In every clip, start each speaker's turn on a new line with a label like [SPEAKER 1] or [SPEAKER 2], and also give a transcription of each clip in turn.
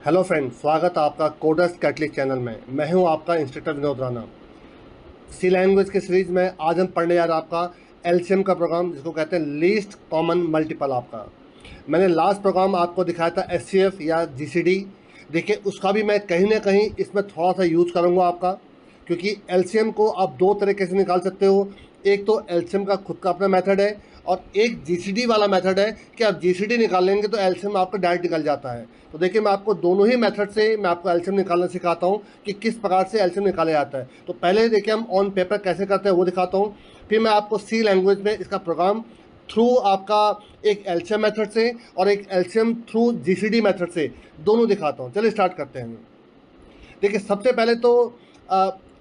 [SPEAKER 1] Hello friend, स्वागत है आपका कोडर्स कैटलिक चैनल में। मैं हूं आपका इंस्ट्रक्टर विनोद राणा। सी लैंग्वेज के सीरीज में आज हम पढ़ने जा रहे हैं आपका एलसीएम का प्रोग्राम, जिसको कहते हैं लीस्ट कॉमन मल्टीपल। आपका मैंने लास्ट प्रोग्राम आपको दिखाया था एचसीएफ या जीसीडी। देखिए, उसका भी मैं कहीं ना कहीं इसमें थोड़ा सा यूज़ करूँगा आपका, क्योंकि एलसीएम को आप दो तरीके से निकाल सकते हो। एक तो एलसीएम का खुद का अपना मेथड है, और एक जीसीडी वाला मेथड है कि आप जीसीडी निकालेंगे तो एलसीएम आपका डायरेक्ट निकल जाता है। तो देखिए, मैं आपको दोनों ही मेथड से मैं आपको एलसीएम निकालना सिखाता हूँ कि किस प्रकार से एलसीएम निकाला जाता है। तो पहले देखिए हम ऑन पेपर कैसे करते हैं वो दिखाता हूँ, फिर मैं आपको सी लैंग्वेज में इसका प्रोग्राम थ्रू आपका एक एलसीएम मेथड से और एक एलसीएम थ्रू जीसीडी मेथड से दोनों दिखाता हूँ। चलिए स्टार्ट करते हैं। देखिए, सबसे पहले तो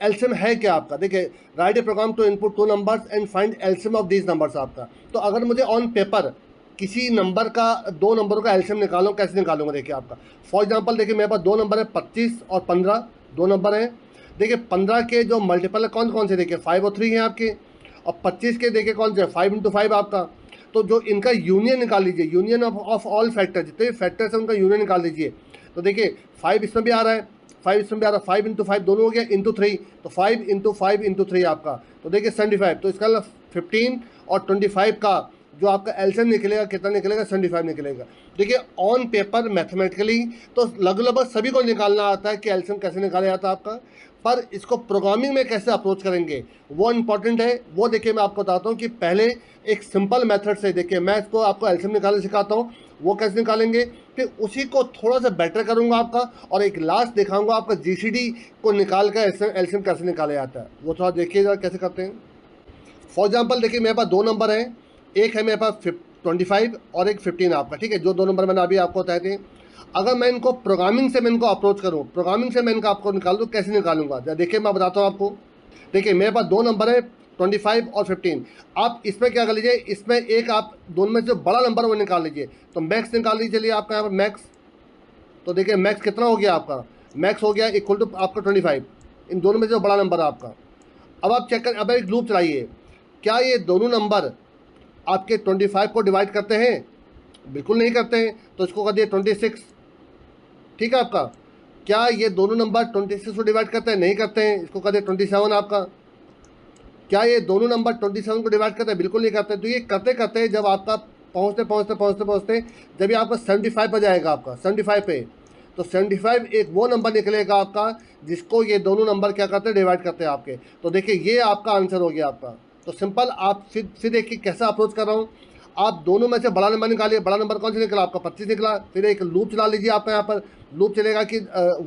[SPEAKER 1] एलसीएम है क्या आपका। देखिए, write a program to input two numbers and find LCM of these numbers आपका। तो अगर मुझे ऑन पेपर किसी नंबर का दो नंबरों का एलसीएम निकालूं, कैसे निकालूंगा। देखिए आपका फॉर एग्जांपल, देखिए मेरे पास दो नंबर है 25 और 15, दो नंबर हैं। देखिए 15 के जो मल्टीपल है कौन कौन से, देखिए 5 और 3 हैं आपके, और 25 के देखिए कौन से 5 इंटू 5 आपका। तो जो इनका यूनियन निकाल लीजिए, यूनियन ऑफ ऑल फैक्टर, जितने भी फैक्टर्स हैं उनका यूनियन निकाल लीजिए। तो देखिए 5 इसमें भी आ रहा है, 5 इसमें भी आ रहा है, 5 इंटू 5 दोनों हो गया इंटू 3, तो 5 इंटू 5 इंटू 3 आपका। तो देखिए 75, तो इसका 15 और 25 का जो आपका एलसीएम निकलेगा कितना निकलेगा, 75 निकलेगा। देखिए ऑन पेपर मैथमेटिकली तो लगभग सभी को निकालना आता है कि एलसीएम कैसे निकाला जाता है आपका, पर इसको प्रोग्रामिंग में कैसे अप्रोच करेंगे वो इंपॉर्टेंट है। वो देखिए मैं आपको बताता हूँ कि पहले एक सिंपल मेथड से देखिए मैं इसको आपको एलसीएम निकालना सिखाता हूँ, वो कैसे निकालेंगे, फिर उसी को थोड़ा सा बेटर करूँगा आपका, और एक लास्ट दिखाऊंगा आपका जीसीडी को निकाल कर एलसीएम कैसे निकाला जाता है, वो थोड़ा देखिएगा कैसे करते हैं। फॉर एग्जाम्पल देखिए मेरे पास दो नंबर हैं, एक है मेरे पास 25 और एक 15 आपका, ठीक है। जो दो नंबर मैंने अभी आपको बताए थे, अगर मैं इनको प्रोग्रामिंग से मैं इनको अप्रोच करूँ, प्रोग्रामिंग से मैं इनको आपको निकाल दूँ, कैसे निकालूंगा देखिए मैं बताता हूँ आपको। देखिए मेरे पास दो नंबर है 25 और 15। आप इसमें क्या कर लीजिए, इसमें एक आप दोनों में जो बड़ा नंबर है वो निकाल लीजिए। तो मैक्स निकाल लीजिए, चलिए आपका यहाँ पर मैक्स। तो देखिए मैक्स कितना हो गया आपका, मैक्स हो गया इक्वल टू आपका 25, इन दोनों में जो बड़ा नंबर है आपका। अब आप चेक कर, अब एक लूप चलाइए, क्या ये दोनों नंबर आपके 25 को डिवाइड करते हैं, बिल्कुल नहीं करते हैं, तो इसको कर दिए 26, ठीक है आपका। क्या ये दोनों नंबर 26 को डिवाइड करते हैं, नहीं करते हैं, इसको कर दिए 27 आपका। क्या ये दोनों नंबर 27 को डिवाइड करते हैं, बिल्कुल नहीं करते। तो ये करते करते जब आपका पहुँचते पहुँचते पहुँचते पहुँचते जब ये आपका 75 पर जाएगा, आपका 75 पे, तो 75 एक वो नंबर निकलेगा आपका जिसको ये दोनों नंबर क्या करते हैं, डिवाइड करते हैं आपके। तो देखिए ये आपका आंसर हो गया आपका। तो सिंपल आप फिर देखिए कैसा अप्रोच कर रहा हूँ। आप दोनों में से बड़ा नंबर निकालिए, बड़ा नंबर कौन सा निकला आपका 25 निकला। फिर एक लूप चला लीजिए आपका, यहाँ पर लूप चलेगा कि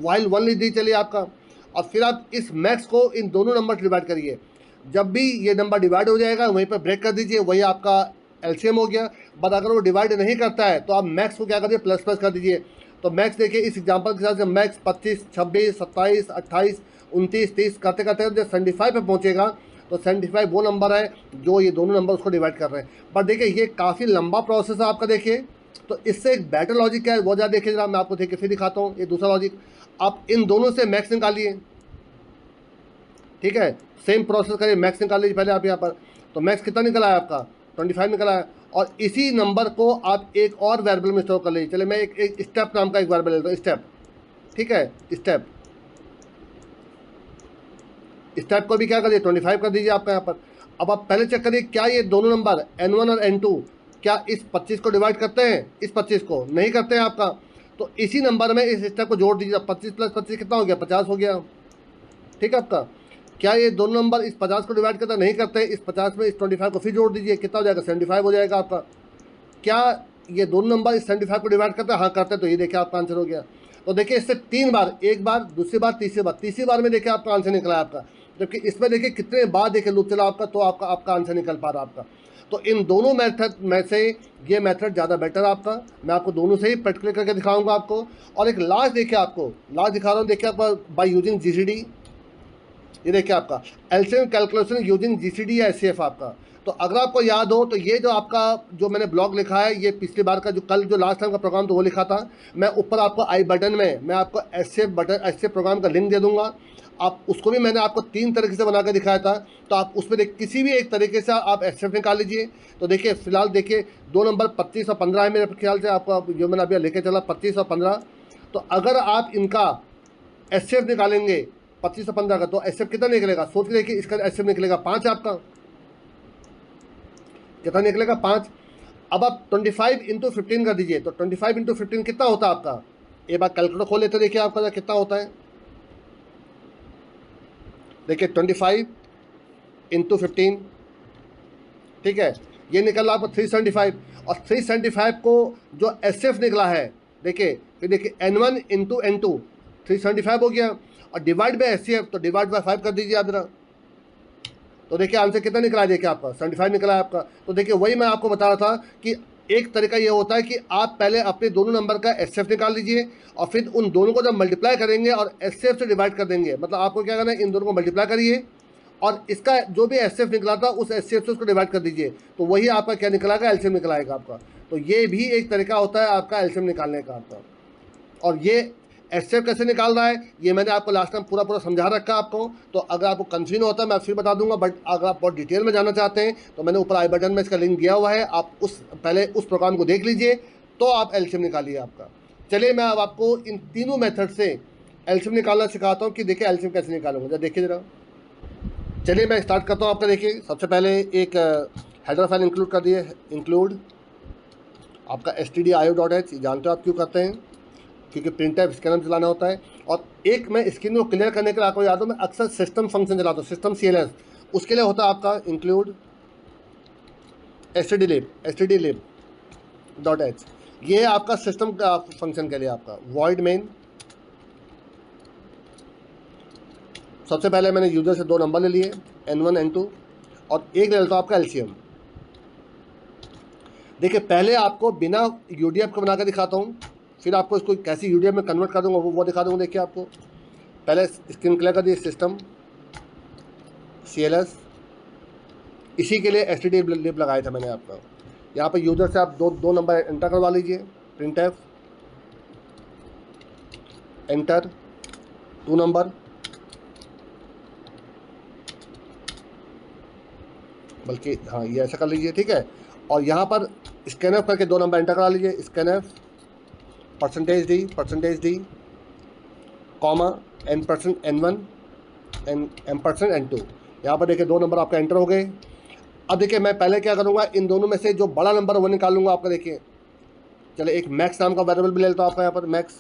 [SPEAKER 1] वाइल 1 लीजिए, चलिए आपका। और फिर आप इस मैक्स को इन दोनों नंबर से डिवाइड करिए। जब भी ये नंबर डिवाइड हो जाएगा वहीं पर ब्रेक कर दीजिए, वही आपका एलसीएम हो गया। बट अगर वो डिवाइड नहीं करता है तो आप मैक्स को क्या करिए, प्लस प्लस कर दीजिए। तो मैक्स देखिए इस एग्जांपल के हिसाब से मैक्स 25, 26, 27, 28, 29, 30 करते करते जब 75 पे पहुंचेगा तो 75 वो नंबर है जो ये दोनों नंबर उसको डिवाइड कर रहे हैं। बट देखिए ये काफ़ी लंबा प्रोसेस है आपका। देखिए तो इससे एक बेटर लॉजिक क्या है वो ज़्यादा देखिए जरा, मैं आपको देखिए फिर दिखाता हूँ ये दूसरा लॉजिक। आप इन दोनों से मैक्स निकालिए, ठीक है, सेम प्रोसेस करिए, मैक्स निकाल लीजिए पहले आप यहाँ पर। तो मैक्स कितना निकला है आपका 25 निकला है, और इसी नंबर को आप एक और वेरिएबल में स्टोर कर लीजिए। चलिए मैं एक स्टेप नाम का एक वेरिएबल लेता हूँ, स्टेप, ठीक है। स्टेप को भी क्या कर दीजिए 25 कर दीजिए आपका यहाँ पर। अब आप पहले चेक करिए क्या ये दोनों नंबर n1 और n2 क्या इस 25 को डिवाइड करते हैं, इस 25 को नहीं करते हैं आपका। तो इसी नंबर में इस स्टेप को जोड़ दीजिए, 25 प्लस 25 कितना हो गया, 50 हो गया, ठीक है आपका। क्या ये दोनों नंबर इस 50 को डिवाइड करते नहीं करते, इस 50 में इस 25 को फिर जोड़ दीजिए, कितना हो जाएगा 75 हो जाएगा आपका। क्या ये दोनों नंबर इस 75 को डिवाइड करते हैं, हाँ करते हैं, तो ये देखिए आपका आंसर हो गया। तो देखिए इससे 3 बार, एक बार, दूसरी बार, तीसरी बार में देखिए आपका आंसर निकला है आपका। जबकि इसमें देखिए कितने बार देखिए लूप चला आपका, तो आपका आंसर निकल पा रहा आपका। तो इन दोनों मेथड में से ये मेथड ज़्यादा बेटर आपका। मैं आपको दोनों से ही प्रैक्टिकल करके दिखाऊंगा आपको। और एक लास्ट देखिए, आपको लास्ट दिखा रहा हूँ, देखिए आपका बाय यूजिंग जीसीडी। ये देखिए आपका एलसीएम कैलकुलेशन यूजिंग जीसीडी या एचसीएफ आपका। तो अगर आपको याद हो तो ये जो आपका जो मैंने ब्लॉग लिखा है, ये पिछली बार का जो कल जो लास्ट टाइम का प्रोग्राम तो वो लिखा था। मैं ऊपर आपको आई बटन में मैं आपको एचसीएफ प्रोग्राम का लिंक दे दूंगा। आप उसको भी मैंने आपको 3 तरीके से बना कर दिखाया था। तो आप उसमें किसी भी एक तरीके से आप एचसीएफ निकाल लीजिए। तो देखिए फिलहाल देखिए दो नंबर 25 और 15 है मेरे ख्याल से, आपको जो मैंने अभी लेके चला 25 और 15। तो अगर आप इनका एचसीएफ निकालेंगे 25 से 15 का, तो एचसीएफ कितना निकलेगा, सोच के देखिए। इसका एचसीएफ निकलेगा 5 आपका, कितना निकलेगा 5। अब आप 25 इंटू 15 कर दीजिए, तो 25 इंटू 15 कितना होता है आपका, एक बार कैलकुलेटर खोल लेते देखिए आपका कितना होता है। देखिए 25 इंटू 15, ठीक है, ये निकला आपको 375। और 375 को जो एचसीएफ निकला है, देखिए फिर देखिए N1 इंटू N2 375 हो गया, और डिवाइड बाई एचसीएफ, तो डिवाइड बाई 5 कर दीजिए आप जरा। तो देखिए आंसर कितना निकला है, देखिए आपका 75 निकला है आपका। तो देखिए वही मैं आपको बता रहा था कि एक तरीका ये होता है कि आप पहले अपने दोनों नंबर का एचसीएफ निकाल लीजिए, और फिर उन दोनों को जब मल्टीप्लाई करेंगे और एचसीएफ से डिवाइड कर देंगे, मतलब आपको क्या करना है, इन दोनों को मल्टीप्लाई करिए और इसका जो भी एचसीएफ निकला था उस एचसीएफ से उसको डिवाइड कर दीजिए, तो वही आपका क्या निकलाएगा, एलसीएम निकलाएगा आपका। तो ये भी एक तरीका होता है आपका एलसीएम निकालने का आपका। और ये एचसीएफ कैसे निकाल रहा है ये मैंने आपको लास्ट टाइम पूरा समझा रखा आपको। तो अगर आपको कंफ्यूजन होता है मैं फिर बता दूंगा, बट अगर आप बहुत डिटेल में जानना चाहते हैं तो मैंने ऊपर आई बटन में इसका लिंक दिया हुआ है, आप पहले उस प्रोग्राम को देख लीजिए, तो आप एलसीएम निकालिए आपका। चलिए मैं अब आपको इन तीनों मेथड से एलसीएम निकालना सिखाता हूँ कि देखिए एलसीएम कैसे निकालूंगा, देखिए जरा। चलिए मैं स्टार्ट करता हूँ आपका। देखिए सबसे पहले एक हेडर फाइल इंक्लूड कर दिए, इंक्लूड आपका stdio.h, जानते हो आप क्यों करते हैं, क्योंकि प्रिंटफ स्कैनर चलाना होता है। और एक मैं स्क्रीन को क्लियर करने के लिए आपको याद हो, मैं अक्सर सिस्टम फंक्शन चलाता हूँ, सिस्टम CLS, उसके लिए होता है आपका इंक्लूड stdlib.h, ये है आपका सिस्टम का फंक्शन के लिए आपका वॉइड मेन। सबसे पहले मैंने यूजर से 2 नंबर ले लिए N1 N2, और एक ले लेता हूँ आपका एलसीएम। देखिए पहले आपको बिना यूडीएफ को बना कर दिखाता हूँ, फिर आपको इसको कैसे यूडीएफ में कन्वर्ट कर दूंगा वो दिखा दूंगा। देखिए आपको पहले स्क्रीन क्लियर कर दी, सिस्टम CLS, इसी के लिए stdlib लगाया था मैंने आपका। यहाँ पर यूजर से आप दो नंबर एंटर करवा लीजिए, प्रिंटफ एंटर 2 नंबर, बल्कि हाँ ये ऐसा कर लीजिए, ठीक है। और यहाँ पर स्कैनफ करके 2 नंबर एंटर करा लीजिए, scanf %d comma N1 N2। यहाँ पर देखिए 2 नंबर आपका एंटर हो गए। अब देखिए मैं पहले क्या करूँगा, इन दोनों में से जो बड़ा नंबर वो निकाल लूँगा आपका। देखिए चले एक मैक्स नाम का वेरिएबल भी ले लेता हूँ आपका, यहाँ पर मैक्स।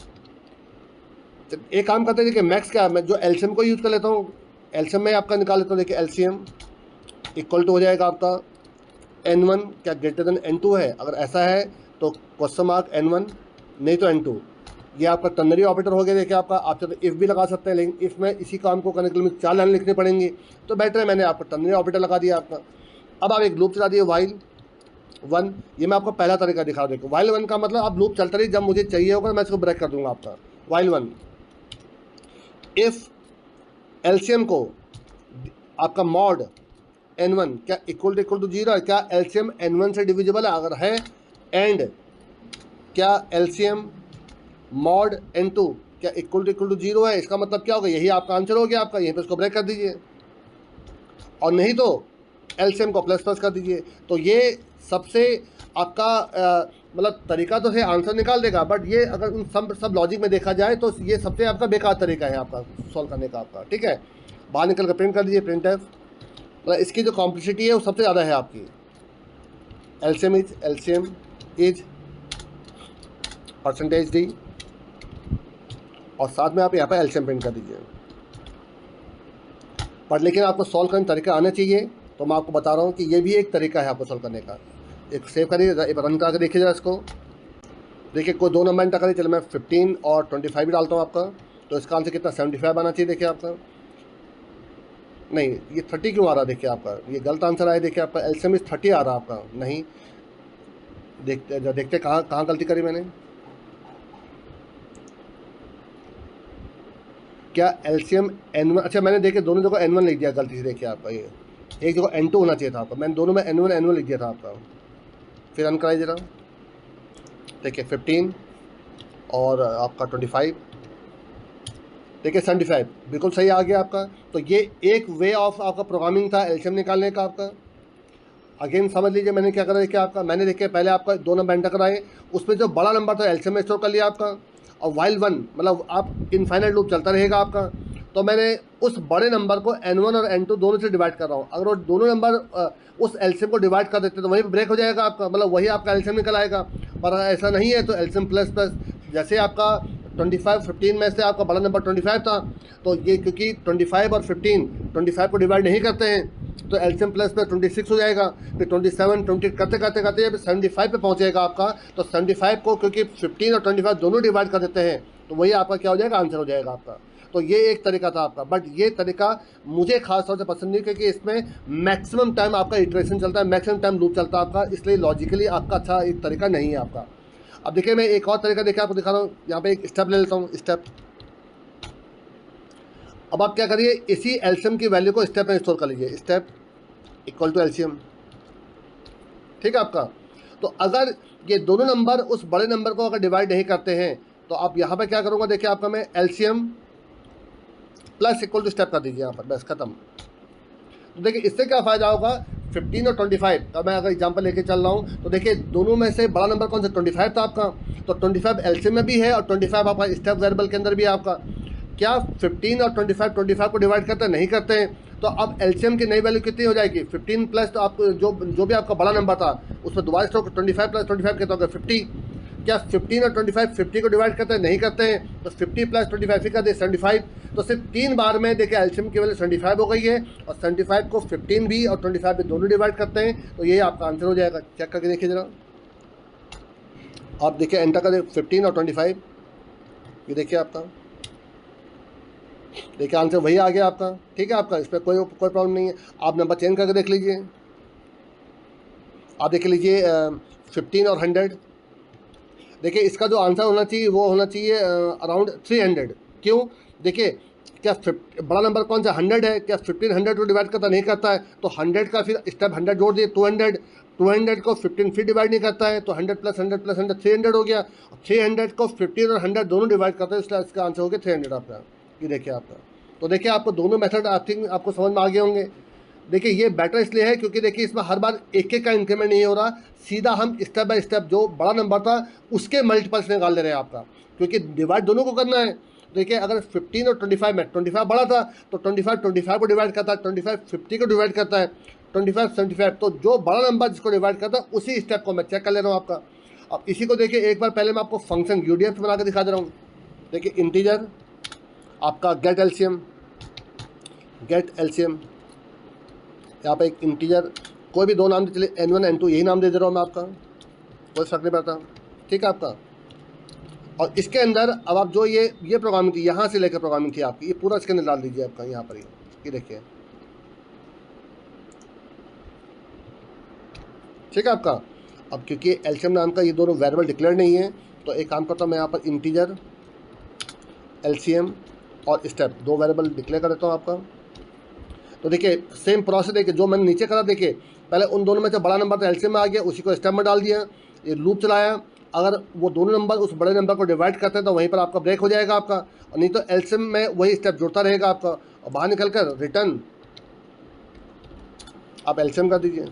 [SPEAKER 1] एक काम करते हैं, देखिए मैक्स क्या है, मैं जो एलसीएम को यूज़ कर लेता हूँ, एलसीएम में आपका निकाल लेता हूँ। देखिए एलसीएम इक्वल टू हो जाएगा आपका N1 क्या ग्रेटर देन N2 है, अगर ऐसा है तो क्वेश्चन मार्क N1, नहीं तो N2। ये आपका टर्नरी ऑपरेटर हो गया। देखिए आपका, आप चाहे तो इफ़ भी लगा सकते हैं, लेकिन इफ़ में इसी काम को करने के लिए 4 लाइन लिखनी पड़ेंगी, तो बेटर है मैंने आपको टर्नरी ऑपरेटर लगा दिया आपका। अब आप एक लूप चला दिए while 1, ये मैं आपको पहला तरीका दिखा दूँ। while 1 का मतलब आप लूप चलता रही, जब मुझे चाहिए होगा मैं इसको ब्रेक कर दूंगा आपका। while 1 इफ़ एलसीएम को आपका मॉड N1 क्या इक्वल टू 0 है, क्या एलसीएम N1 से डिविजिबल है, अगर है, एंड क्या एलसीएम मॉड N2 क्या इक्वल टू 0 है, इसका मतलब क्या होगा, यही आपका आंसर हो गया आपका। यहीं पे इसको ब्रेक कर दीजिए, और नहीं तो एलसीएम को प्लस कर दीजिए। तो ये सबसे आपका मतलब तरीका तो है, आंसर निकाल देगा, बट ये अगर उन सब लॉजिक में देखा जाए तो ये सबसे आपका बेकार तरीका है आपका सॉल्व करने का आपका, ठीक है। बाहर निकल कर प्रिंट कर दीजिए, प्रिंटफ, मतलब इसकी जो कॉम्प्लेक्सिटी है वो सबसे ज़्यादा है आपकी। एलसीएम इज %d, और साथ में आप यहाँ पर एलसीएम प्रिंट कर दीजिए। पर लेकिन आपको सॉल्व करने का तरीका आना चाहिए, तो मैं आपको बता रहा हूँ कि ये भी एक तरीका है आपको सॉल्व करने का। एक सेव करिए, एक रन करके देखिए जरा इसको। देखिए कोई 2 नंबर एंटर करिए, चलो मैं 15 और 25 भी डालता हूँ आपका, तो इसका आंसर कितना 75 आना चाहिए। देखिए आपका, नहीं ये 30 क्यों आ रहा है, देखिए आपका ये गलत आंसर आया। देखिए आपका एलसीएम इज 30 आ रहा है आपका, नहीं देखते कहाँ गलती करी मैंने। क्या एलसीएम N1, अच्छा मैंने देखिए दोनों जगह N1 लिख दिया गलती से। देखिए आपका ये एक जगह N2 होना चाहिए था आपका, मैंने दोनों में N1 लिख दिया था आपका। फिर रन कराइए जरा, देखिए 15 और आपका 25, देखिए 75 बिल्कुल सही आ गया आपका। तो ये एक वे ऑफ आपका प्रोग्रामिंग था एलसीएम निकालने का आपका। अगेन समझ लीजिए मैंने क्या करा, देखिए आपका मैंने देखिए पहले आपका 2 नंबर एंटर कराए, उसमें जो बड़ा नंबर था एलसीएम में स्टोर कर लिया आपका, और वाइल 1 मतलब आप इनफाइनाइट लूप चलता रहेगा आपका। तो मैंने उस बड़े नंबर को n1 और n2 दोनों से डिवाइड कर रहा हूँ। अगर वो दोनों नंबर उस एलसीएम को डिवाइड कर देते तो वहीं पर ब्रेक हो जाएगा आपका, मतलब वही आपका एलसीएम निकल आएगा। पर ऐसा नहीं है, तो एलसीएम प्लस प्लस जैसे आपका 25 15 में से आपका बड़ा नंबर 25 था, तो ये क्योंकि 25 और 15 25 को डिवाइड नहीं करते हैं तो एलसीएम प्लस प्लस 26 हो जाएगा। फिर 27 20 करते करते करते जब 75 पे पहुंचेगा आपका, तो 75 को क्योंकि 15 और 25 दोनों डिवाइड कर देते हैं तो वही आपका क्या हो जाएगा, आंसर हो जाएगा आपका। तो ये एक तरीका था आपका, बट ये तरीका मुझे खास तौर से पसंद नहीं, क्योंकि इसमें मैक्सिमम टाइम आपका इटरेशन चलता है, मैक्सिमम टाइम लूप चलता है आपका, इसलिए लॉजिकली आपका अच्छा एक तरीका नहीं है आपका। अब देखिए मैं एक और तरीका देखिए आपको दिखा रहा हूँ, यहाँ पे एक स्टेप ले लेता हूँ, स्टेप। अब आप क्या करिए, इसी एलसीएम की वैल्यू को स्टेप में स्टोर कर लीजिए, स्टेप इक्वल टू एलसीएम, ठीक है आपका। तो अगर ये दोनों नंबर उस बड़े नंबर को अगर डिवाइड नहीं करते हैं तो आप यहाँ पे क्या करूँगा, देखिए आपका मैं LCM plus equal to step कर दीजिए यहाँ पर, बस खत्म। तो देखिए इससे क्या फ़ायदा होगा, 15 और 25 का मैं अगर एग्जांपल लेके चल रहा हूँ तो देखिए दोनों में से बड़ा नंबर कौन सा, 25 था आपका, तो 25 एलसीएम में भी है और 25 आपका स्टेप वेरिएबल के अंदर भी है आपका। क्या 15 और 25 को डिवाइड करते हैं, नहीं करते हैं। तो अब एलसीएम की नई वैल्यू कितनी हो जाएगी, 15 प्लस, तो आप जो भी आपका बड़ा नंबर था उसमें दोबारा स्टोर 25 प्लस 25 कितना होगा, 50। क्या 15 और 25 50 को डिवाइड करते हैं, नहीं करते हैं, तो 50 प्लस 25 कर दे 75। तो सिर्फ 3 बार में देखिए एलसीएम की वैल्यू 75 हो गई है, और 75 को 15 भी और 25 भी दोनों डिवाइड करते हैं, तो ये आपका आंसर हो जाएगा। चेक करके देखिए जरा, आप देखिए एंटर करें 15 और 25, ये देखिए आपका, देखिए आंसर वही आ गया आपका, ठीक है आपका, इस पर कोई प्रॉब्लम नहीं है। आप नंबर चेंज करके देख लीजिए, आप देख लीजिए 15 और 100, देखिए इसका जो आंसर होना चाहिए वो होना चाहिए अराउंड 300। क्यों, देखिए क्या बड़ा नंबर कौन सा 100 है, क्या 15 100 को डिवाइड करता नहीं करता है, तो 100 का फिर स्टेप 100 जोड़ दिए 200, 200 को 15 फिर डिवाइड नहीं करता है, तो 100 प्लस 100 प्लस 100 300 हो गया। 300 को 15 और 100 दोनों डिवाइड करते हैं, इसलिए इसका आंसर हो गया 300 आपका। ये देखिए आपका, तो देखिए आपको दोनों मेथड आई थिंक आपको समझ में आ गए होंगे। देखिए ये बेटर इसलिए है क्योंकि देखिए इसमें हर बार एक एक का इंक्रीमेंट नहीं हो रहा, सीधा हम स्टेप बाय स्टेप जो बड़ा नंबर था उसके मल्टीपल्स निकाल ले रहे हैं आपका, क्योंकि डिवाइड दोनों को करना है। देखिए अगर 15 और 25 में 25 बड़ा था तो 25 को डिवाइड करता है, 25 50 को डिवाइड करता है, 25 75, तो जो बड़ा नंबर जिसको डिवाइड करता है उसी स्टेप को मैं चेक कर ले रहा हूँ आपका। अब इसी को देखिए एक बार पहले मैं आपको फंक्शन यूडीएफ बना के दिखा दे रहा हूँ। देखिए इंटीजर आपका गेट एलसीएम, यहाँ पे एक इंटीजर कोई भी दो नाम दे चले, n1 n2 यही नाम दे दे रहा हूँ मैं आपका, कोई फर्क नहीं पड़ता, ठीक है आपका। और इसके अंदर अब आप जो ये प्रोग्रामिंग थी, यहाँ से लेकर प्रोग्रामिंग थी आपकी, ये पूरा इसके अंदर डाल दीजिए आपका यहाँ पर, ये देखिए, ठीक है आपका। अब क्योंकि एलसीएम नाम का ये दोनों वेरिएबल डिक्लेयर नहीं है, तो एक काम करता हूँ मैं यहाँ पर इंटीजर एलसीएम और स्टेप दो वेरिएबल डिक्लेयर कर देता हूँ आपका। तो देखिए सेम प्रोसेस, देखिए जो मैंने नीचे करा, देखिए पहले उन दोनों में से बड़ा नंबर तो एलसीएम में आ गया, उसी को स्टेप में डाल दिया, ये लूप चलाया। अगर वो दोनों नंबर उस बड़े नंबर को डिवाइड करते हैं तो वहीं पर आपका ब्रेक हो जाएगा आपका, और नहीं तो एलसीएम में वही स्टेप जुड़ता रहेगा आपका, और बाहर निकल कर रिटर्न आप एलसीएम कर दीजिए।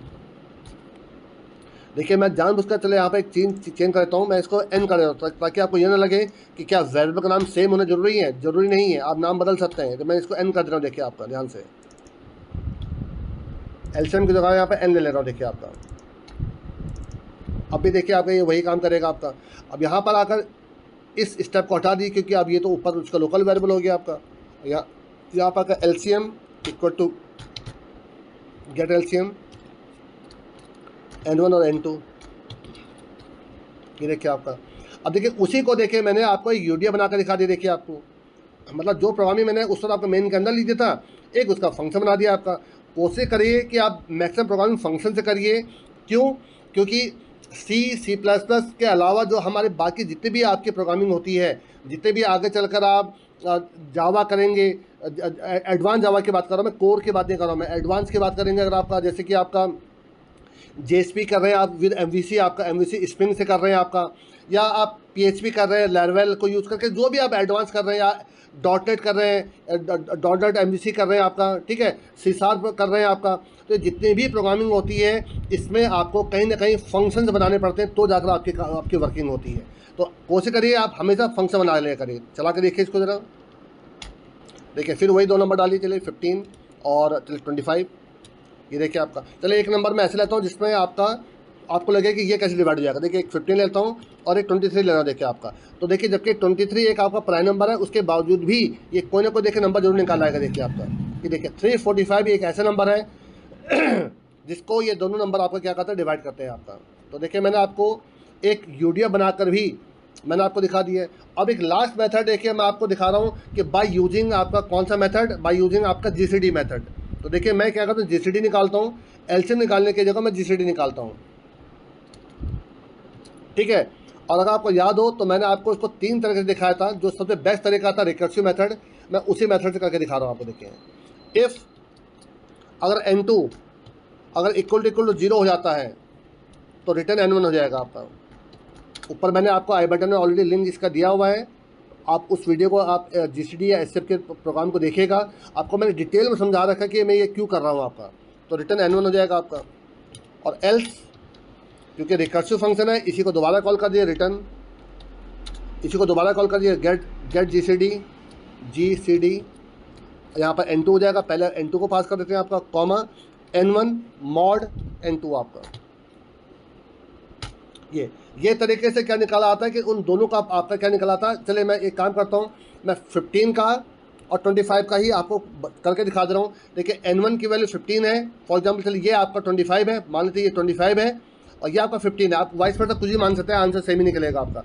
[SPEAKER 1] देखिए मैं जानबूझकर चले यहाँ पर एक चेंज करता हूँ, मैं इसको एन कर देता हूँ ताकि आपको ये ना लगे कि क्या वेरिएबल का नाम सेम होना जरूरी है, जरूरी नहीं है, आप नाम बदल सकते हैं। तो मैं इसको एन कर दे रहा हूँ, देखिए आपका ध्यान से, एलसीएम की जगह यहाँ पे एन ले रहा हूँ, देखिए आपका। अब भी देखिए आपका ये वही काम करेगा आपका। अब यहाँ पर आकर इस स्टेप को हटा दी, क्योंकि अब ये तो ऊपर उसका लोकल वेरिएबल हो गया आपका। यहाँ पर LCM equal to get LCM n1 और n2, ये देखिए आपका। अब देखिए उसी को देखिए मैंने आपको एक यूडीएफ बनाकर दिखा दिया, देखिए आपको, मतलब जो प्रोग्रामिंग मैंने उस वक्त आपको मेन के अंदर ली था, एक उसका फंक्शन बना दिया आपका। कोशिश करिए कि आप मैक्सिमम प्रोग्रामिंग फंक्शन से करिए। क्यों, क्योंकि सी प्लस प्लस के अलावा जो हमारे बाकी जितनी भी आपकी प्रोग्रामिंग होती है, जितने भी आगे चलकर आप जावा करेंगे, एडवांस जावा की बात कर रहा हूँ मैं, कोर की बात नहीं कर रहा हूँ मैं, एडवांस की बात करेंगे। अगर आपका जैसे कि आपका जेएसपी कर रहे हैं आप विद एमवीसी, आपका एमवीसी स्प्रिंग से कर रहे हैं आपका, या आप पीएचपी कर रहे हैं लैरवेल को यूज़ करके, जो भी आप एडवांस कर रहे हैं, या .NET कर रहे हैं, .NET MVC कर रहे हैं आपका, ठीक है, C# कर रहे हैं आपका। तो जितनी भी प्रोग्रामिंग होती है इसमें आपको कहीं ना कहीं फंक्शंस बनाने पड़ते हैं, तो जाकर आपकी वर्किंग होती है। तो कोशिश करिए आप हमेशा फंक्शन बना लिया करिए। चला के देखिए इसको ज़रा, देखिए फिर वही 2 नंबर डालिए, चलिए 15 और 25। ये देखिए आपका, चलिए एक नंबर मैं ऐसे लेता हूँ जिसमें आपको लगे कि ये कैसे डिवाइड हो जाएगा। देखिए एक 15 लेता हूँ और एक 23 लेना, देखिए आपका। तो देखिए जबकि 23 एक आपका प्राइम नंबर है, उसके बावजूद भी ये कोई ना कोई देखिए नंबर जरूर निकाल आएगा। देखिए आपका ये देखिए 345 एक ऐसा नंबर है जिसको ये दोनों नंबर आपका क्या करते हैं, डिवाइड करते हैं आपका। तो देखिए मैंने आपको एक यूडिया बनाकर भी मैंने आपको दिखा दिया है। अब एक लास्ट मेथड देखिए मैं आपको दिखा रहा हूँ कि बाय यूजिंग आपका कौन सा मेथड, बाय यूजिंग आपका GCD मेथड। तो देखिए मैं क्या करता हूँ, GCD निकालता हूँ, एलसीएम निकालने की जगह मैं GCD निकालता हूँ, ठीक है। और अगर आपको याद हो तो मैंने आपको इसको 3 तरीके से दिखाया था। जो सबसे बेस्ट तरीका था रिकर्सिव मेथड, मैं उसी मेथड से करके दिखा रहा हूँ आपको। देखिए इफ़ अगर N2 अगर इक्वल टू 0 हो जाता है तो रिटर्न N1 हो जाएगा आपका। ऊपर मैंने आपको आई बटन में ऑलरेडी लिंक इसका दिया हुआ है, आप उस वीडियो को आप GCD या एसएफ के प्रोग्राम को देखिएगा, आपको मैंने डिटेल में समझा रखा कि मैं ये क्यों कर रहा हूँ आपका। तो रिटर्न N1 हो जाएगा आपका। और एल्स क्योंकि रिकर्सिव फंक्शन है, इसी को दोबारा कॉल कर दिए रिटर्न, इसी को दोबारा कॉल कर दिए गेट GCD यहाँ पर N2 हो जाएगा। पहले N2 को पास कर देते हैं आपका, कॉमा N1 मॉड N2 आपका। ये तरीके से क्या निकाला आता है कि उन दोनों का आपका क्या निकाला आता है। चलिए मैं एक काम करता हूँ, मैं 15 का और 25 का ही आपको करके दिखा दे रहा हूँ। देखिए N1 की वैल्यू 15 है फॉर एग्जाम्पल, चलिए ये आपका 25 है, मान लेते ये 25 है और ये आपका 15 है। आप वाइस वर्सा कुछ भी मान सकते हैं, आंसर सेम ही निकलेगा आपका।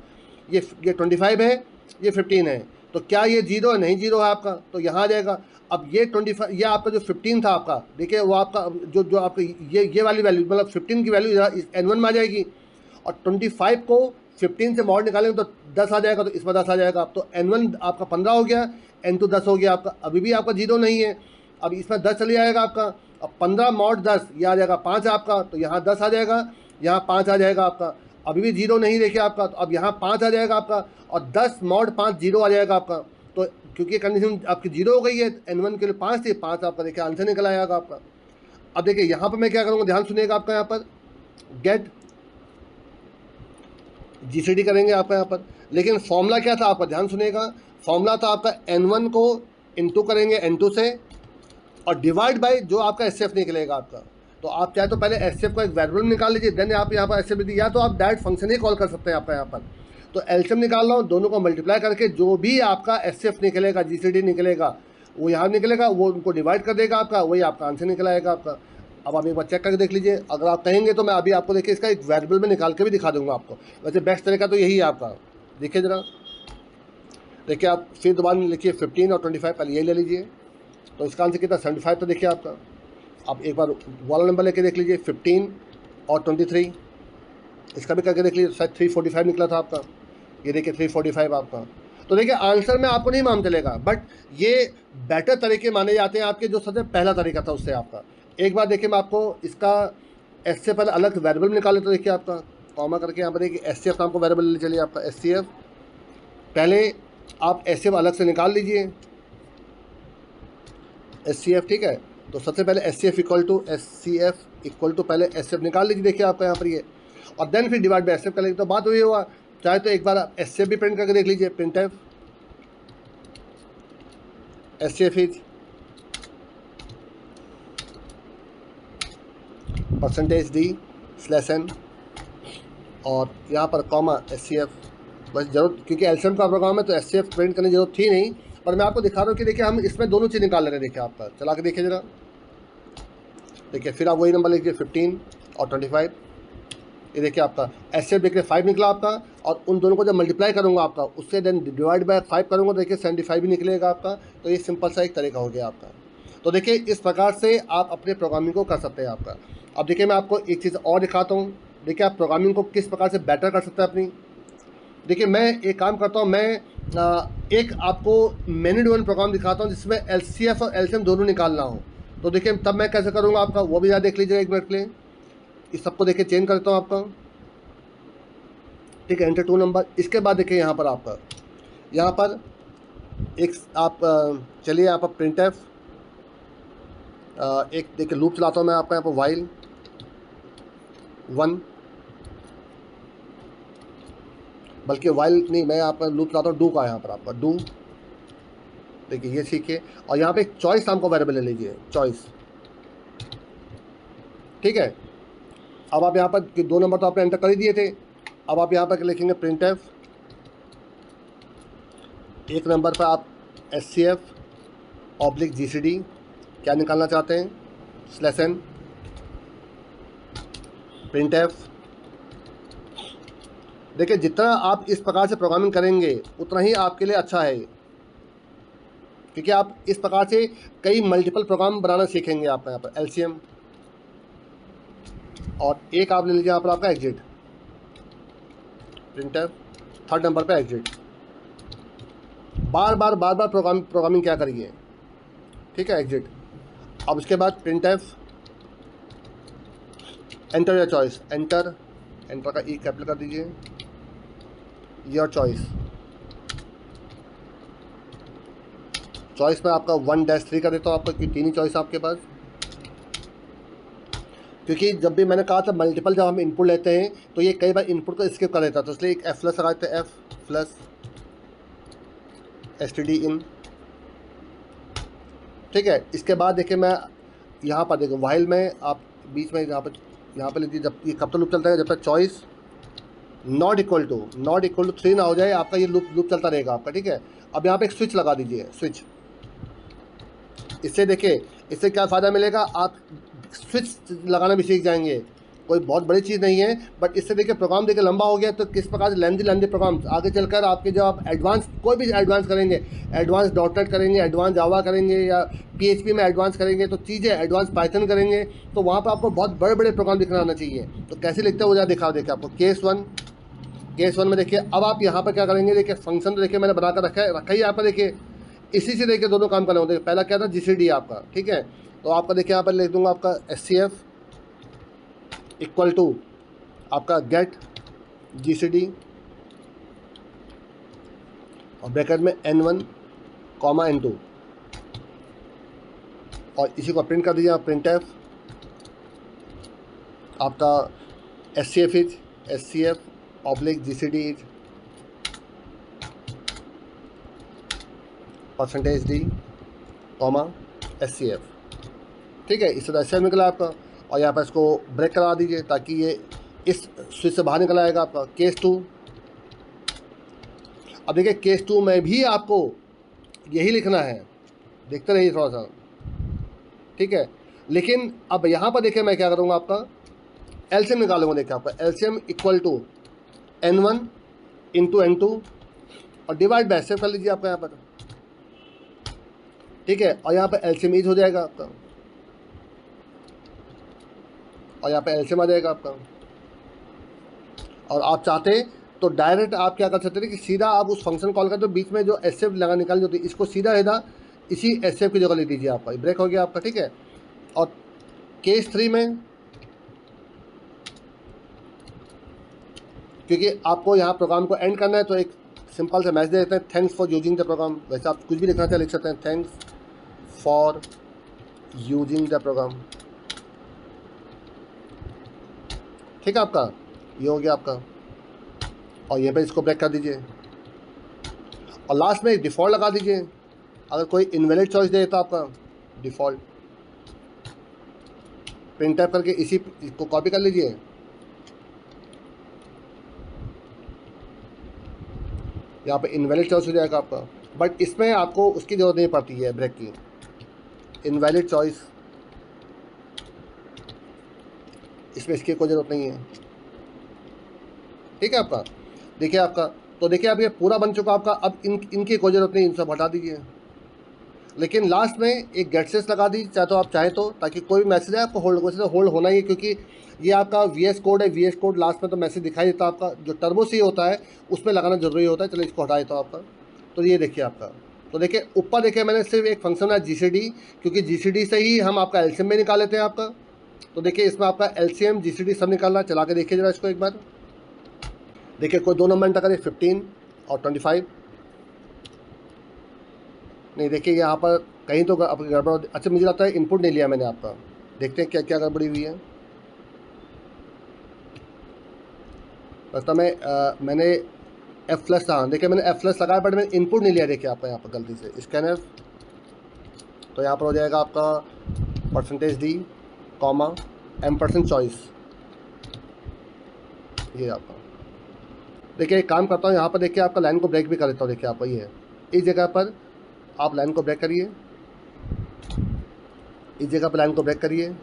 [SPEAKER 1] ये 25 है, ये 15 है, तो क्या ये 0 है? नहीं 0 है आपका, तो यहाँ आ जाएगा। अब ये 25, ये आपका जो 15 था आपका, देखिए वो आपका जो आपका ये वाली वैल्यू मतलब 15 की वैल्यू N1 में आ जाएगी। और 25 को 15 से मॉड निकालेंगे तो 10 आ जाएगा, तो इसमें 10 आ जाएगा। तो N1 आपका 15 हो गया, N2 10 हो गया आपका। अभी भी आपका 0 नहीं है, अब इसमें 10 चली जाएगा आपका। अब 15 मॉड 10 ये आ जाएगा 5 आपका, तो यहाँ 10 आ जाएगा, यहाँ 5 आ जाएगा आपका। अभी भी 0 नहीं देखिए आपका, तो अब यहाँ 5 आ जाएगा आपका, और 10 मॉड 5 0 आ जाएगा आपका। तो क्योंकि कंडीशन आपकी 0 हो गई है, N1 के लिए 5 थी, 5 आपका देखिए आंसर निकल आएगा आपका। अब देखिए यहाँ पर मैं क्या करूँगा, ध्यान सुनिएगा आपका, यहाँ पर गेट GCD करेंगे आपका यहाँ पर। लेकिन फॉर्मूला क्या था आपका, ध्यान सुनिएगा, फॉर्मूला था आपका N1 को इनटू करेंगे N2 से और डिवाइड बाय जो आपका SF निकलेगा आपका। तो आप चाहे तो पहले SF को एक वेरिएबल निकाल लीजिए, देन आप यहाँ पर SF या तो आप डायरेक्ट फंक्शन ही कॉल कर सकते हैं आपका यहाँ पर। तो एलसीएम निकाल रहा हूँ, दोनों को मल्टीप्लाई करके जो भी आपका SF निकलेगा, GCD निकलेगा, वो यहाँ निकलेगा, वो उनको डिवाइड कर देगा आपका, वही आपका आंसर निकल आएगा आपका। अब आप एक बार चेक करके देख लीजिए, अगर आप कहेंगे तो मैं अभी आपको देखिए इसका एक वेरिएबल में निकाल के भी दिखा दूंगा आपको। वैसे बेस्ट तरीका तो यही है आपका। देखिए ज़रा, देखिए आप फिर दोबारा लिखिए 15 और 25, पहले यही ले लीजिए। तो इसका आंसर कितना 75, तो देखिए आपका। आप एक बार वाला नंबर लेके देख लीजिए 15 और 23, इसका भी करके देख लीजिए, शायद 345 निकला था आपका। ये देखिए 345 आपका। तो देखिए आंसर में आपको नहीं मालूम चलेगा, बट ये बेटर तरीके माने जाते हैं आपके, जो सबसे पहला तरीका था उससे आपका। एक बार देखिए मैं आपको इसका एस से पहले अलग वेरिएबल निकाले, तो देखिए आपका कॉमा करके यहाँ पर देखिए SCF नाम को वेरिएबल ले चलिए आपका SCF। पहले आप SCF अलग से निकाल लीजिए SCF, ठीक है। तो सबसे पहले SCF इक्वल टू पहले SCF निकाल लीजिए, देखिए आपका यहाँ पर ये, और देन फिर डिवाइड बाय SCF कर लीजिए। तो बात वही हुआ, चाहे तो एक बार आप SCF भी प्रिंट करके देख लीजिए, प्रिंटफ SCF इज %d/n और यहाँ पर कॉमा SCF। बस जरूरत, क्योंकि एलसीएम का प्रोग्राम है तो SCF प्रिंट करने की जरूरत थी नहीं, पर मैं आपको दिखा रहा हूँ कि देखिए हम इसमें दोनों चीज़ निकाल ले रहे हैं। देखिए आपका चला के देखिए ज़रा, देखिए फिर आप वही नंबर लिखिए 15 और 25। ये देखिए आपका SCF देखिए 5 निकला आपका, और उन दोनों को जब मल्टीप्लाई करूँगा आपका, उससे देन डिवाइड बाय 5 करूँगा, देखिए 75 भी निकलेगा आपका। तो ये सिंपल सा एक तरीका हो गया आपका। तो देखिए इस प्रकार से आप अपने प्रोग्रामिंग को कर सकते हैं आपका। अब देखिए मैं आपको एक चीज़ और दिखाता हूँ, देखिए आप प्रोग्रामिंग को किस प्रकार से बेटर कर सकते हैं अपनी। देखिए मैं एक काम करता हूँ, मैं एक आपको मैन्युअल वन प्रोग्राम दिखाता हूँ जिसमें LCF और LCM दोनों निकालना हो। तो देखिए तब मैं कैसे करूँगा आपका, वो भी ज़्यादा देख लीजिएगा एक मिनट के लिए। इस सबको देखिए चेंज करता हूँ आपका, ठीक है, एंटर 2 नंबर। इसके बाद देखिए यहाँ पर आपका, यहाँ पर एक आप चलिए यहाँ पर प्रिंट एफ, एक देखिए लूप चलाता हूँ मैं आपका यहाँ पर वाइल 1, बल्कि वाइल नहीं, मैं यहाँ पर लूप चलाता हूँ डू का, यहाँ पर आपका डू, देखिए ये सीखिए। और यहाँ पे एक चॉइस नाम का वेरिएबल ले लीजिए, चॉइस, ठीक है। अब आप यहाँ पर 2 नंबर तो आपने एंटर कर ही दिए थे। अब आप यहाँ पर लिखेंगे प्रिंट एफ, 1 नंबर पर आप SCF ऑब्लिक GCD क्या निकालना चाहते हैं, /n प्रिंट एफ। देखिए जितना आप इस प्रकार से प्रोग्रामिंग करेंगे उतना ही आपके लिए अच्छा है, क्योंकि आप इस प्रकार से कई मल्टीपल प्रोग्राम बनाना सीखेंगे। आप यहाँ पर LCM, और एक आप ले लीजिए यहाँ पर आपका exit, print F 3rd number पे एग्जिट। बार बार प्रोग्रामिंग क्या करिए, ठीक है, एग्जिट। अब उसके बाद print F, enter your choice, enter का ई कैपिटल कर दीजिए, योर चॉइस। चॉइस में आपका 1-3 कर देता हूँ आपका, क्योंकि 3 ही चॉइस आपके पास। क्योंकि जब भी मैंने कहा था मल्टीपल जब हम इनपुट लेते हैं तो ये कई बार इनपुट को स्किप कर देता है, तो इसलिए एक F+ लगा देते हैं, F+ std in, ठीक है। इसके बाद देखिए मैं यहाँ पर देखो वाइल में आप बीच में यहाँ पर लीजिए, जब ये कब तक लूप चलता है, जब तक चॉइस नॉट इक्वल टू 3 ना हो जाए आपका, ये लूप चलता रहेगा आपका, ठीक है। अब यहाँ पे एक स्विच लगा दीजिए, स्विच। इससे देखिए इससे क्या फ़ायदा मिलेगा, आप स्विच लगाना भी सीख जाएंगे। कोई बहुत बड़ी चीज़ नहीं है, बट इससे देखिए प्रोग्राम देखिए लंबा हो गया, तो किस प्रकार से लेंदी प्रोग्राम आगे चलकर आपके जब आप एडवांस कोई भी एडवांस करेंगे, एडवांस .NET करेंगे, एडवांस जावा करेंगे, या PHP में एडवांस करेंगे, तो चीज़ें एडवांस पाइथन करेंगे, तो वहाँ पर आपको बहुत बड़े बड़े प्रोग्राम दिखना आना चाहिए। तो कैसे लिखते हैं वो ज़रा दिखा देखिए आपको। केस वन में देखिए, अब आप यहाँ पर क्या करेंगे, देखिए फंक्शन देखिए मैंने बनाकर रखा ही यहाँ पर, देखिए इसी से देखिए दोनों काम करना होता है। पहला क्या था, GCD आपका, ठीक है। तो आपका देखिए यहाँ पर लिख दूंगा आपका SCF इक्वल टू आपका गेट GCD और ब्रैकेट में N1, N2, और इसी को प्रिंट कर दीजिए आप, प्रिंट एफ आपका SCF oblique GCD %d, SCF, ठीक है। इस तरह SCF निकला आपका, और यहाँ पर इसको ब्रेक करा दीजिए ताकि ये इस स्विच से बाहर निकल आएगा आपका। केस 2, अब देखिए केस 2 में भी आपको यही लिखना है, देखते रहिए थोड़ा सा, ठीक है। लेकिन अब यहाँ पर देखिए मैं क्या करूँगा, आपका LCM निकालूंगा। देखिए आपका LCM equal to N1 into N2 और डिवाइड बाय SCF कर लीजिए आपका यहाँ पर, ठीक है। और यहाँ पर LCM ईज हो जाएगा आपका, और यहाँ पे LCM आ जाएगा आपका। और आप चाहते तो डायरेक्ट आप क्या कर सकते थे कि सीधा आप उस फंक्शन कॉल करते, तो बीच में जो SCF लगा निकालनी होती है, इसको सीधा इसी SCF की जगह ले दीजिए आपका, ब्रेक हो गया आपका, ठीक है। और केस 3 में क्योंकि आपको यहाँ प्रोग्राम को एंड करना है, तो एक सिंपल सा मैसेज दे देते हैं, thanks for using the program. वैसे आप कुछ भी लिखना चाहे लिख सकते हैं, thanks for using the program, ठीक है। आपका ये हो गया आपका, और ये पे इसको ब्रेक कर दीजिए, और लास्ट में एक डिफ़ॉल्ट लगा दीजिए। अगर कोई इनवैलिड चॉइस दे तो आपका डिफ़ॉल्ट प्रिंट टाइप करके इसी को कॉपी कर लीजिए, यहाँ पे इनवैलिड चॉइस हो जाएगा आपका। बट इसमें आपको उसकी ज़रूरत नहीं पड़ती है ब्रेक की, इनवैलिड चॉइस इसमें इसकी कोई ज़रूरत नहीं है, ठीक है आपका। देखिए आपका, तो देखिए अब ये पूरा बन चुका आपका। अब इनकी कोई ज़रूरत नहीं, इन सब हटा दीजिए। लेकिन लास्ट में एक गेटसेस लगा दीजिए, चाहे तो आप चाहे तो, ताकि कोई भी मैसेज है आपको होल्ड होना ही है, क्योंकि ये आपका VS कोड है। VS कोड लास्ट में तो मैसेज दिखाई देता है आपका, जो टर्बो सी होता है उसमें लगाना जरूरी होता है। चलो इसको हटा देता हूँ आपका। तो ये देखिए आपका, तो देखिए ऊपर देखिए मैंने सिर्फ एक फंक्शन है GCD, क्योंकि GCD से ही हम आपका LCM में निकाल लेते हैं आपका। तो देखिए इसमें आपका LCM GCD सब निकालना, चला के देखिए जरा इसको एक बार। देखिए कोई 2 नंबर एंटर करें, 15 और 25, नहीं देखिए यहाँ पर कहीं तो आपकी गड़बड़। अच्छा मुझे लगता है इनपुट नहीं लिया मैंने आपका, देखते हैं क्या क्या गड़बड़ी हुई है। लगता मैंने F+ हाँ देखिए मैंने F+ लगाया बट मैंने इनपुट नहीं लिया। देखिए आपका यहाँ पर गलती से स्कैनर, तो यहाँ पर हो जाएगा आपका %D, M% चॉइस। ये आपका देखिए एक काम करता हूँ यहाँ पर, देखिए आपका लाइन को ब्रेक भी कर देता हूँ। देखिए आपका ये है, इस जगह पर आप लाइन को ब्रेक करिए, इस जगह पर लाइन को ब्रेक करिए,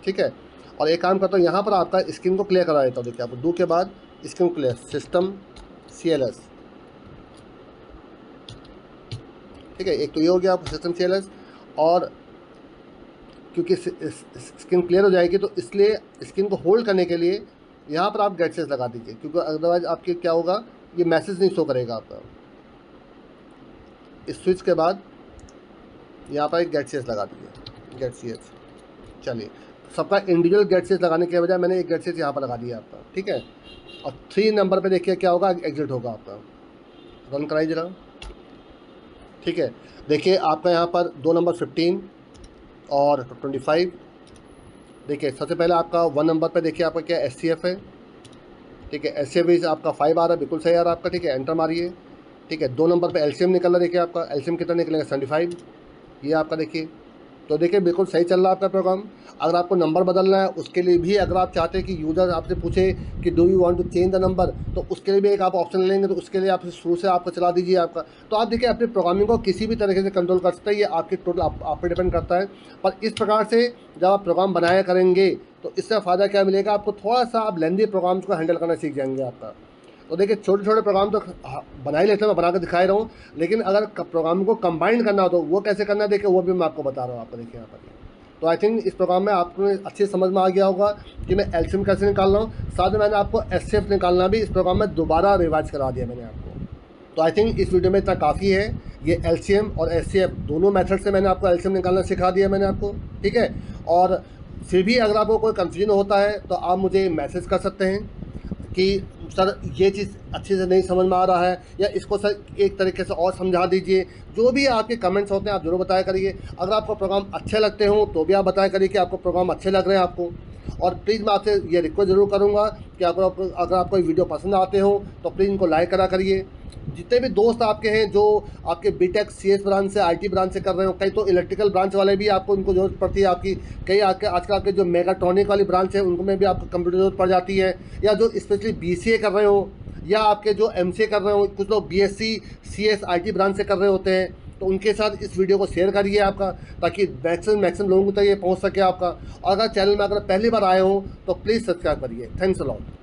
[SPEAKER 1] ठीक है। और एक काम करता हूँ यहाँ पर आपका स्क्रीन को क्लियर करा देता हूँ। देखिए आप डू के बाद स्क्रीन क्लियर, सिस्टम CLS, ठीक है। एक तो ये हो गया आपका सिस्टम CLS, और क्योंकि स्क्रीन क्लियर हो जाएगी तो इसलिए स्क्रीन को होल्ड करने के लिए यहाँ पर आप गेट सेस लगा दीजिए, क्योंकि अदरवाइज आपके क्या होगा, ये मैसेज नहीं शो करेगा आपका। इस स्विच के बाद यहाँ पर एक गेट सेस लगा दीजिए, गेट CS। चलिए सबका इंडिविजुअल गेट सेस लगाने के बजाय मैंने एक गेट सेस यहाँ पर लगा दिया आपका, ठीक है। और 3 नंबर पे देखिए क्या होगा, एग्जिट होगा आपका। रन कराइए जरा, ठीक है। देखिए आपका यहाँ पर 2 नंबर 15 और 25। देखिए सबसे पहले आपका 1 नंबर पे देखिए आपका क्या SCF है, ठीक है। SCF आपका 5 आ रहा है, बिल्कुल सही आ रहा है आपका, ठीक है। एंटर मारिए, ठीक है। 2 नंबर पे LCM निकल रहा है, देखिए आपका LCM कितना निकलेगा 75, ये आपका देखिए। तो देखिए बिल्कुल सही चल रहा है आपका प्रोग्राम। अगर आपको नंबर बदलना है उसके लिए भी, अगर आप चाहते हैं कि यूज़र आपसे पूछे कि do you want to change the number, तो उसके लिए भी एक आप ऑप्शन लेंगे, तो उसके लिए आप शुरू से आपको चला दीजिए आपका। तो आप देखिए अपने प्रोग्रामिंग को किसी भी तरीके से कंट्रोल कर सकते हैं, ये आपके टोटल आप पे डिपेंड करता है। पर इस प्रकार से जब आप प्रोग्राम बनाया करेंगे तो इससे फ़ायदा क्या मिलेगा आपको, थोड़ा सा आप लेंदी प्रोग्राम्स को हैंडल करना सीख जाएंगे आपका। तो देखिए छोटे छोटे प्रोग्राम तो बना ही लेते हैं, मैं बना कर दिखा ही रहा हूँ, लेकिन अगर प्रोग्राम को कंबाइन करना हो तो वो कैसे करना है देखिए, वो भी मैं आपको बता रहा हूँ आपको। देखिए यहाँ पर तो आई थिंक इस प्रोग्राम में आपको अच्छे समझ में आ गया होगा कि मैं LCM कैसे निकाल रहा हूँ। साथ में मैंने आपको SCF निकालना भी इस प्रोग्राम में दोबारा रिवाइज करा दिया मैंने आपको। तो आई थिंक इस वीडियो में इतना काफ़ी है। ये LCM और SCF दोनों मेथड से मैंने आपको LCM निकालना सिखा दिया मैंने आपको, ठीक है। और फिर भी अगर आपको कोई कन्फ्यूजन होता है तो आप मुझे मैसेज कर सकते हैं कि सर ये चीज़ अच्छे से नहीं समझ में आ रहा है, या इसको सर एक तरीके से और समझा दीजिए। जो भी आपके कमेंट्स होते हैं आप जरूर बताया करिए। अगर आपको प्रोग्राम अच्छे लगते हो तो भी आप बताया करिए कि आपको प्रोग्राम अच्छे लग रहे हैं आपको। और प्लीज़ मैं आपसे ये रिक्वेस्ट ज़रूर करूँगा कि अगर आपको वीडियो पसंद आते हो तो प्लीज़ इनको लाइक करा करिए। जितने भी दोस्त आपके हैं जो आपके BTech CS ब्रांच से, IT ब्रांच से कर रहे हो, कई तो इलेक्ट्रिकल ब्रांच वाले भी आपको उनको जरूरत पड़ती है आपकी, कई आजकल आपके जो मेगाट्रॉनिक वाली ब्रांच है उनको में भी आपको कंप्यूटर जरूरत पड़ जाती है, या जो स्पेशली BCA कर रहे हो, या आपके जो MCA कर रहे हो, कुछ लोग BSc CS IT ब्रांच से कर रहे होते हैं, तो उनके साथ इस वीडियो को शेयर करिए आपका, ताकि मैक्सिमम लोगों तक ये पहुंच सके आपका। और अगर चैनल में अगर पहली बार आए हो तो प्लीज़ सब्सक्राइब करिए। Thanks a lot.